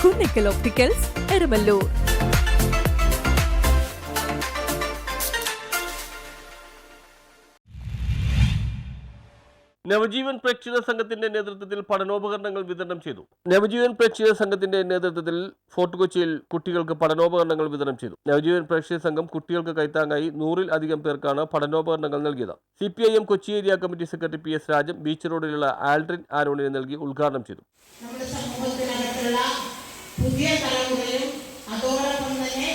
Kunnickal opticals, Eramallur. Navajeevan പ്രേക്ഷിത സംഘത്തിന്റെ നേതൃത്വത്തിൽ പഠനോപകരണങ്ങൾ വിതരണം ചെയ്തു. നവജീവൻ പ്രേക്ഷിത സംഘത്തിന്റെ നേതൃത്വത്തിൽ ഫോർട്ട് കൊച്ചിയിൽ കുട്ടികൾക്ക് പഠനോപകരണങ്ങൾ വിതരണം ചെയ്തു. നവജീവൻ പ്രേക്ഷിത സംഘം കുട്ടികൾക്ക് കൈത്താങ്ങായി 100-ൽ അധികം പേർക്കാണ് പഠനോപകരണങ്ങൾ നൽകിയത്. CPIM Kochi area committee secretary PS Rajan beach റോഡിലുള്ള ആൽഡ്രിൻ ആരോണിന് നൽകി ഉദ്ഘാടനം ചെയ്തു. നമ്മുടെ സമൂഹത്തിനകത്തുള്ള പുതിയ തലമുറയും അതോടൊപ്പം തന്നെ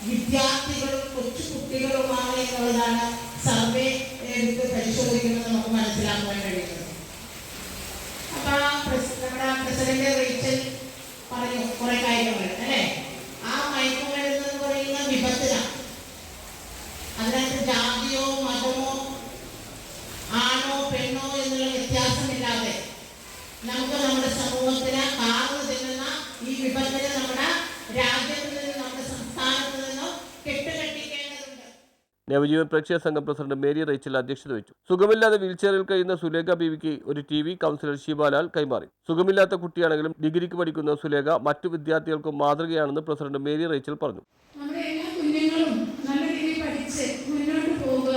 വിദ്യാർത്ഥികളും കൊച്ചു കുട്ടികളുമാണ് എന്നുള്ളതാണ് സർവേ എടുത്ത് പരിശോധിക്കുന്നത് നമുക്ക് മനസ്സിലാക്കാൻ കഴിയുന്നത്. അപ്പൊ നമ്മുടെ പ്രസിഡന്റ് റീച്ചൽ പറഞ്ഞു കുറെ കാര്യങ്ങൾ അല്ലേ. ആ മയക്കുമരുന്ന് എന്ന് പറയുന്ന വിപത്തിലാണ്. അതിനകത്ത് ജാതിയോ മതമോ ആണോ പെണ്ണോ എന്നുള്ള വ്യത്യാസമില്ലാതെ നമുക്ക് നമ്മുടെ സമൂഹത്തിന് കാർന്നു തിന്നുന്ന ഈ വിപത്തിനെ നമ്മുടെ രാജ്യത്ത് നിന്നും നമ്മുടെ സംസ്ഥാനത്ത് നിന്നും കെട്ടുകെട്ടിക്കേണ്ടതുണ്ട്. നവജീവൻ പ്രേക്ഷിത സംഘം പ്രസിഡന്റ് മേരി റേച്ചൽ അധ്യക്ഷത വഹിച്ചു. സുഖമില്ലാതെ വീൽചെയറിൽ കഴിയുന്ന സുലേഖ ബീവിക്ക് ഒരു TV കൗൺസിലർ ശിവലാൽ കൈമാറി. സുഖമില്ലാത്ത കുട്ടിയാണെങ്കിലും ഡിഗ്രിക്ക് പഠിക്കുന്ന സുലേഖ മറ്റു വിദ്യാർത്ഥികൾക്കും മാതൃകയാണെന്ന് പ്രസിഡന്റ് മേരി റേച്ചൽ പറഞ്ഞു. നമ്മുടെ എല്ലാ കുഞ്ഞുങ്ങളും നല്ല രീതിയിൽ പഠിച്ച് മുന്നോട്ട് പോവുക.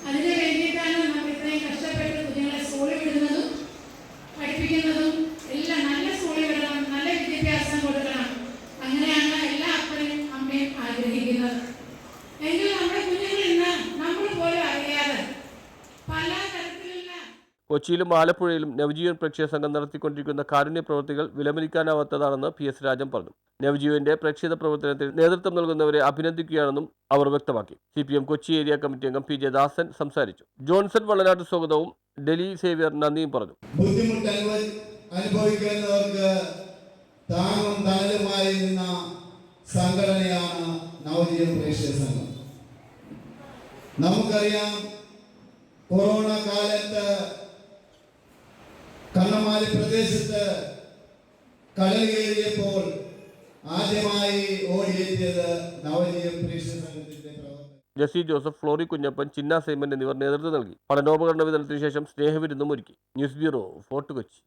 അതിനു വേണ്ടിയിട്ടാണ് നമ്മൾ ഇത്രയും കഷ്ടപ്പെട്ട് കുഞ്ഞുങ്ങളെ സ്കൂളിൽ വിടുന്നതും പഠിപ്പിക്കുന്നതും. എല്ലാം നല്ല സ്കൂളിൽ വിടണം, നല്ല വിദ്യാഭ്യാസം കൊടുക്കണം. അങ്ങനെയാണ് എല്ലാ അപ്പനും അമ്മയും ആഗ്രഹിക്കുന്നത്. എങ്കിൽ നമ്മുടെ കുഞ്ഞുങ്ങൾ ഇന്ന് നമ്മൾ പോലും അറിയാതെ പല തരത്തിലുള്ള കൊച്ചിയിലും ആലപ്പുഴയിലും നവജീവൻ പ്രേക്ഷിത സംഘം നടത്തിക്കൊണ്ടിരിക്കുന്ന കാരുണ്യ പ്രവൃത്തികൾ വിലമതിക്കാനാവാത്തതാണെന്ന് PS രാജൻ പറഞ്ഞു. നവജീവന്റെ പ്രേക്ഷിത പ്രവർത്തനത്തിൽ നേതൃത്വം നൽകുന്നവരെ അഭിനന്ദിക്കുകയാണെന്നും അവർ വ്യക്തമാക്കി. CPM കൊച്ചി ഏരിയ കമ്മിറ്റി അംഗം PJ ദാസൻ സംസാരിച്ചു. ജോൺസൺ വള്ളനാട്ട് സ്വാഗതവും ഡെലി സേവ്യർ നന്ദിയും പറഞ്ഞു. ബുദ്ധിമുട്ട് അനുഭവിക്കുന്നവർക്ക് താങ്ങും തണലുമായി നിന്ന സംഘടനയാണ് നവജീവൻ പ്രേക്ഷിത സംഘം. നമുക്കറിയാം, കൊറോണ കാലത്ത് കണ്ണമാലി പ്രദേശത്ത് കടൽ കയറിയപ്പോൾ ആദ്യമായി ഓടിയെത്തിയത് നവജീവൻ പ്രേക്ഷിത സംഘത്തിന്റെ പ്രവർത്തനം. ജസി ജോസഫ്, ഫ്ലോറി കുഞ്ഞപ്പൻ, ചിന്ന സൈമൻ എന്നിവർ നേതൃത്വം നൽകി. പഠനോപകരണ വിതരണത്തിന് ശേഷം സ്നേഹവിരുന്നും ഒരുക്കി. News bureau, fort Kochi.